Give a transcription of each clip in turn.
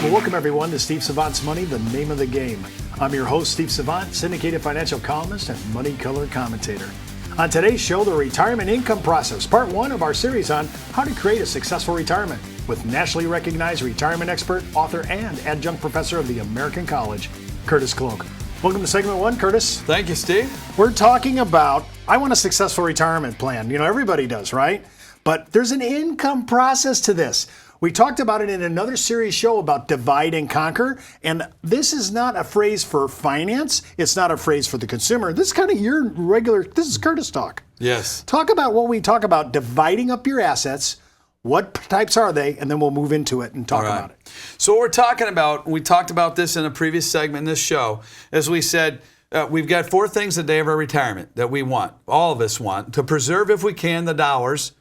Well, welcome everyone to Steve Savant's Money, the name of the game. I'm your host, Steve Savant, syndicated financial columnist and money color commentator. On today's show, the retirement income process, part one of our series on how to create a successful retirement with nationally recognized retirement expert, author, and adjunct professor of the American College, Curtis Cloak. Welcome to segment one, Curtis. Thank you, Steve. We're talking about, I want a successful retirement plan. You know, everybody does, right? But there's an income process to this. We talked about it in another series show about divide and conquer. And this is not a phrase for finance. It's not a phrase for the consumer. This is kind of your regular, this is Curtis talk. Yes. Talk about what we talk about, dividing up your assets. What types are they? And then we'll move into it and talk about it. So what we're talking about, we talked about this in a previous segment in this show, as we said, we've got four things a day of our retirement that we want, all of us want, to preserve, if we can, the dollars.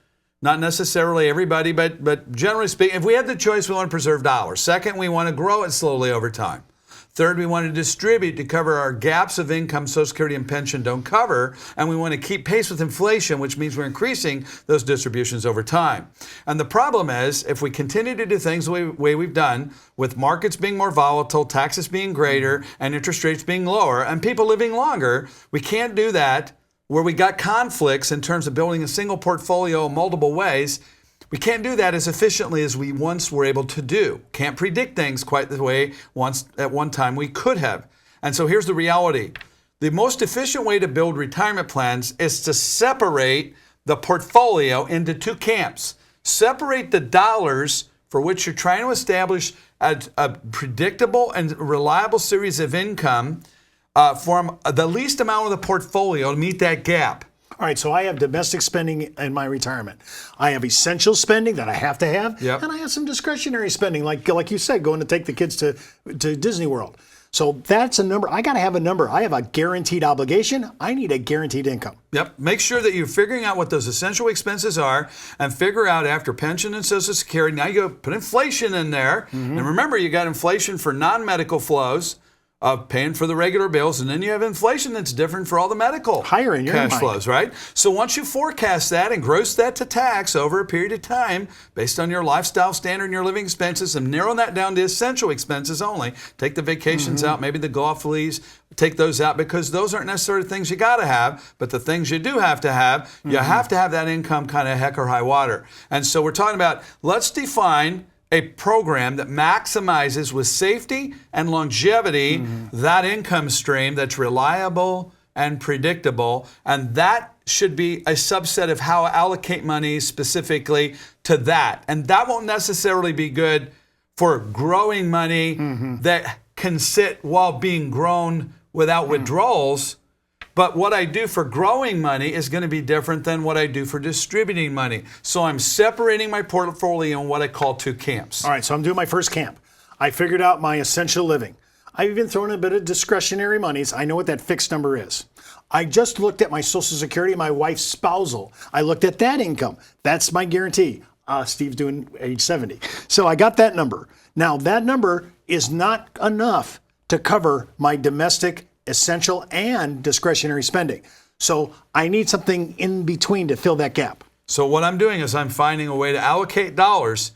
Not necessarily everybody, but generally speaking, if we had the choice, we want to preserve dollars. Second, we want to grow it slowly over time. Third, we want to distribute to cover our gaps of income Social Security and pension don't cover, and we want to keep pace with inflation, which means we're increasing those distributions over time. And the problem is, if we continue to do things the way we've done, with markets being more volatile, taxes being greater, and interest rates being lower, and people living longer, we can't do that where we got conflicts in terms of building a single portfolio in multiple ways. We can't do that as efficiently as we once were able to do. Can't predict things quite the way at one time we could have. And so here's the reality. The most efficient way to build retirement plans is to separate the portfolio into two camps. Separate the dollars for which you're trying to establish a predictable and reliable series of income from the least amount of the portfolio to meet that gap. All right, so I have domestic spending in my retirement. I have essential spending that I have to have, and I have some discretionary spending, like you said, going to take the kids to Disney World. So that's a number. I got to have a number. I have a guaranteed obligation. I need a guaranteed income. Yep. Make sure that you're figuring out what those essential expenses are and figure out after pension and Social Security. Now you go put inflation in there. And remember, you got inflation for non-medical flows of paying for the regular bills, and then you have inflation that's different for all the medical higher in your cash mind. Flows, right? So once you forecast that and gross that to tax over a period of time based on your lifestyle standard and your living expenses, and narrow that down to essential expenses only. Take the vacations out, maybe the golf leaves, take those out, because those aren't necessarily things you got to have, but the things you do have to have, you have to have that income kind of heck or high water. And so we're talking about, let's define a program that maximizes with safety and longevity that income stream that's reliable and predictable. And that should be a subset of how I allocate money specifically to that. And that won't necessarily be good for growing money that can sit while being grown without withdrawals. But what I do for growing money is going to be different than what I do for distributing money. So I'm separating my portfolio in what I call two camps. All right, so I'm doing my first camp. I figured out my essential living. I've even thrown a bit of discretionary monies. I know what that fixed number is. I just looked at my Social Security, my wife's spousal. I looked at that income. That's my guarantee. Steve's doing age 70. So I got that number. Now, that number is not enough to cover my domestic, essential, and discretionary spending. So I need something in between to fill that gap. So what I'm doing is I'm finding a way to allocate dollars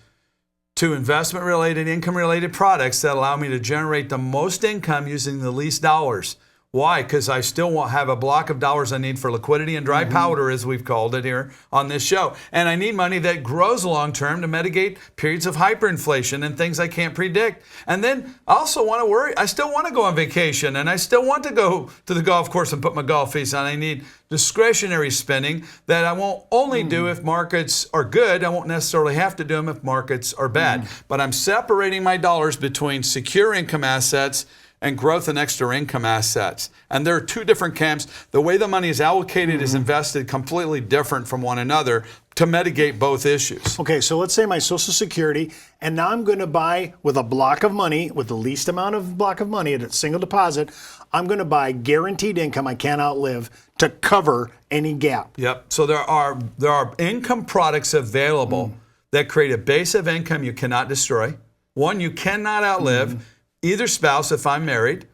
to investment-related, income-related products that allow me to generate the most income using the least dollars. Why? Because I still won't have a block of dollars I need for liquidity and dry powder, as we've called it here on this show. And I need money that grows long-term to mitigate periods of hyperinflation and things I can't predict. And then I also want to worry. I still want to go on vacation, and I still want to go to the golf course and put my golf face on. I need discretionary spending that I won't only do if markets are good. I won't necessarily have to do them if markets are bad. But I'm separating my dollars between secure income assets and growth and extra income assets. And there are two different camps. The way the money is allocated is invested completely different from one another to mitigate both issues. Okay, so let's say my Social Security, and now I'm going to buy with a block of money, with the least amount of block of money at a single deposit, I'm going to buy guaranteed income I can't outlive to cover any gap. Yep. So there are income products available that create a base of income you cannot destroy. One, you cannot outlive either spouse if I'm married,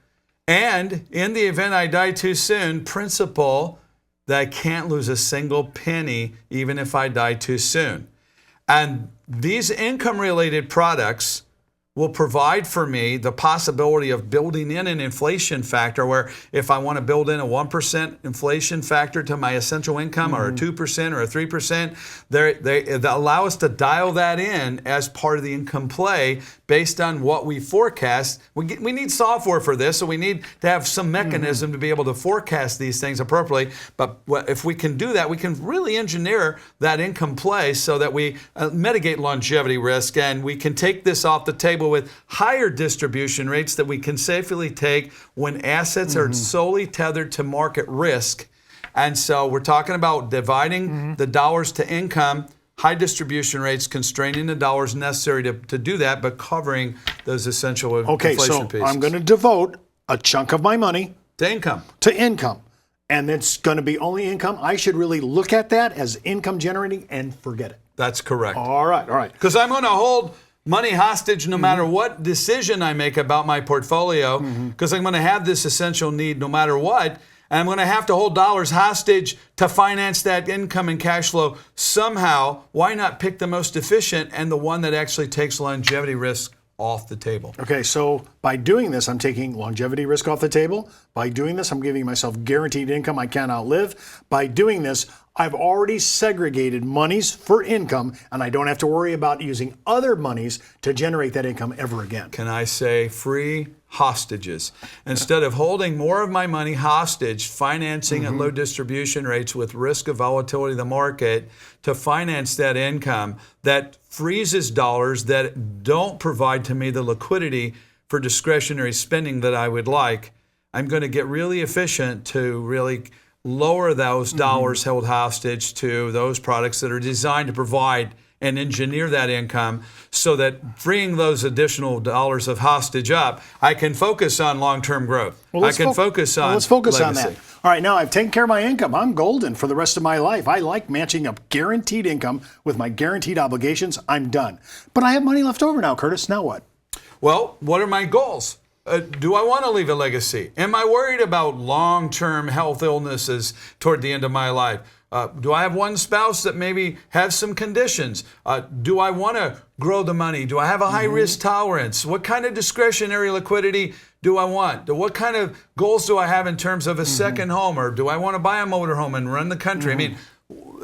and in the event I die too soon, principal that I can't lose a single penny even if I die too soon. And these income-related products will provide for me the possibility of building in an inflation factor where if I want to build in a 1% inflation factor to my essential income or a 2% or a 3%, they allow us to dial that in as part of the income play based on what we forecast. We need software for this, so we need to have some mechanism to be able to forecast these things appropriately. But if we can do that, we can really engineer that income play so that we mitigate longevity risk, and we can take this off the table with higher distribution rates that we can safely take when assets are solely tethered to market risk. And so we're talking about dividing the dollars to income, high distribution rates, constraining the dollars necessary to do that, but covering those essential inflation pieces. I'm going to devote a chunk of my money to income. And it's going to be only income. I should really look at that as income generating and forget it. That's correct. All right. Because I'm going to hold money hostage no matter what decision I make about my portfolio, because I'm going to have this essential need no matter what, and I'm going to have to hold dollars hostage to finance that income and cash flow somehow. Why not pick the most efficient and the one that actually takes longevity risk off the table? Okay, so by doing this, I'm taking longevity risk off the table. By doing this, I'm giving myself guaranteed income I can't outlive. By doing this, I've already segregated monies for income, and I don't have to worry about using other monies to generate that income ever again. Can I say free hostages? Instead of holding more of my money hostage, financing at low distribution rates with risk of volatility of the market to finance that income that freezes dollars that don't provide to me the liquidity for discretionary spending that I would like, I'm going to get really efficient to really lower those dollars held hostage to those products that are designed to provide and engineer that income so that freeing those additional dollars of hostage up, I can focus on long-term growth. Let's focus on legacy. On that. All right, now I've taken care of my income. I'm golden for the rest of my life. I like matching up guaranteed income with my guaranteed obligations. I'm done. But I have money left over now, Curtis. Now what? Well, what are my goals? Do I want to leave a legacy? Am I worried about long-term health illnesses toward the end of my life? Do I have one spouse that maybe has some conditions? Do I want to grow the money? Do I have a high risk tolerance? What kind of discretionary liquidity do I want? What kind of goals do I have in terms of a second home? Or do I want to buy a motorhome and run the country? I mean,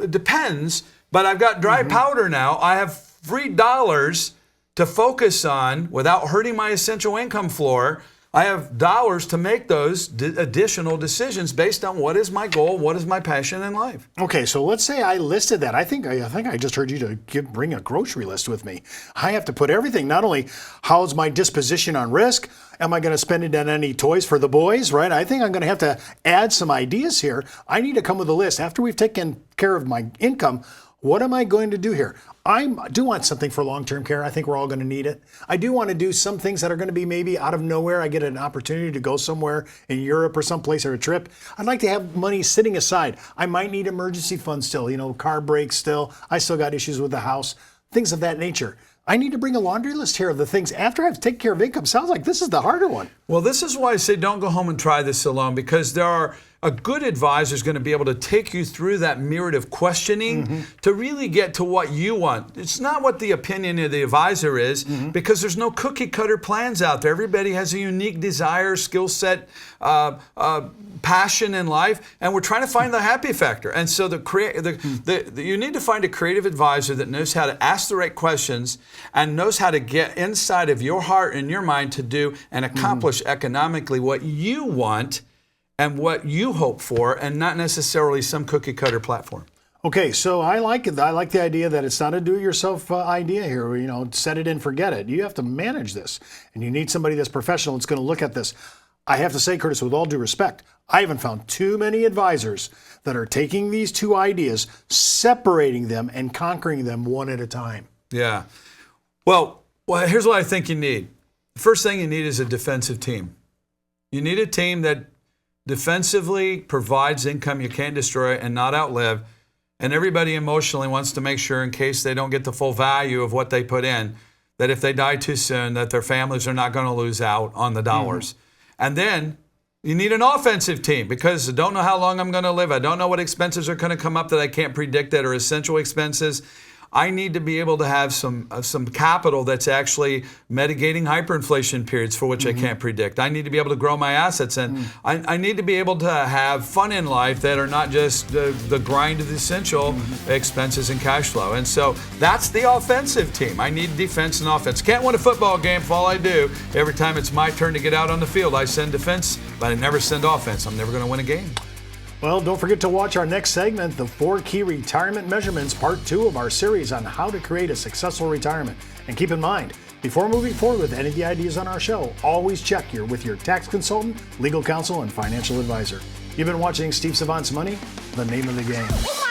it depends, but I've got dry powder now. I have free dollars to focus on without hurting my essential income floor. I have dollars to make those additional decisions based on what is my goal, what is my passion in life. Okay, so let's say I listed that. I think I just heard you to bring a grocery list with me. I have to put everything, not only how's my disposition on risk, am I going to spend it on any toys for the boys, right? I think I'm going to have to add some ideas here. I need to come with a list. After we've taken care of my income, what am I going to do here? I do want something for long-term care. I think we're all going to need it. I do want to do some things that are going to be maybe out of nowhere. I get an opportunity to go somewhere in Europe or someplace or a trip. I'd like to have money sitting aside. I might need emergency funds still, car breaks still. I still got issues with the house, things of that nature. I need to bring a laundry list here of the things after I've taken care of income. Sounds like this is the harder one. Well, this is why I say don't go home and try this alone, because a good advisor is going to be able to take you through that myriad of questioning to really get to what you want. It's not what the opinion of the advisor is, because there's no cookie cutter plans out there. Everybody has a unique desire, skill set, passion in life, and we're trying to find the happy factor. And so you need to find a creative advisor that knows how to ask the right questions and knows how to get inside of your heart and your mind to do and accomplish economically what you want and what you hope for, and not necessarily some cookie cutter platform. Okay, so I like it. I like the idea that it's not a do-it-yourself idea here. Where, set it and forget it. You have to manage this, and you need somebody that's professional that's going to look at this. I have to say, Curtis, with all due respect, I haven't found too many advisors that are taking these two ideas, separating them, and conquering them one at a time. Yeah. Well, here's what I think you need. The first thing you need is a defensive team. You need a team that defensively provides income you can't destroy and not outlive, and everybody emotionally wants to make sure, in case they don't get the full value of what they put in, that if they die too soon, that their families are not going to lose out on the dollars. And then you need an offensive team, because I don't know how long I'm going to live. I don't know what expenses are going to come up that I can't predict that are essential expenses. I need to be able to have some capital that's actually mitigating hyperinflation periods for which I can't predict. I need to be able to grow my assets, and I need to be able to have fun in life that are not just the grind of the essential expenses and cash flow. And so that's the offensive team. I need defense and offense. Can't win a football game if all I do, every time it's my turn to get out on the field, I send defense, but I never send offense. I'm never going to win a game. Well, don't forget to watch our next segment, the 4 Key Retirement Measurements, Part 2 of our series on how to create a successful retirement. And keep in mind, before moving forward with any of the ideas on our show, always check with your tax consultant, legal counsel, and financial advisor. You've been watching Steve Savant's Money, the name of the game.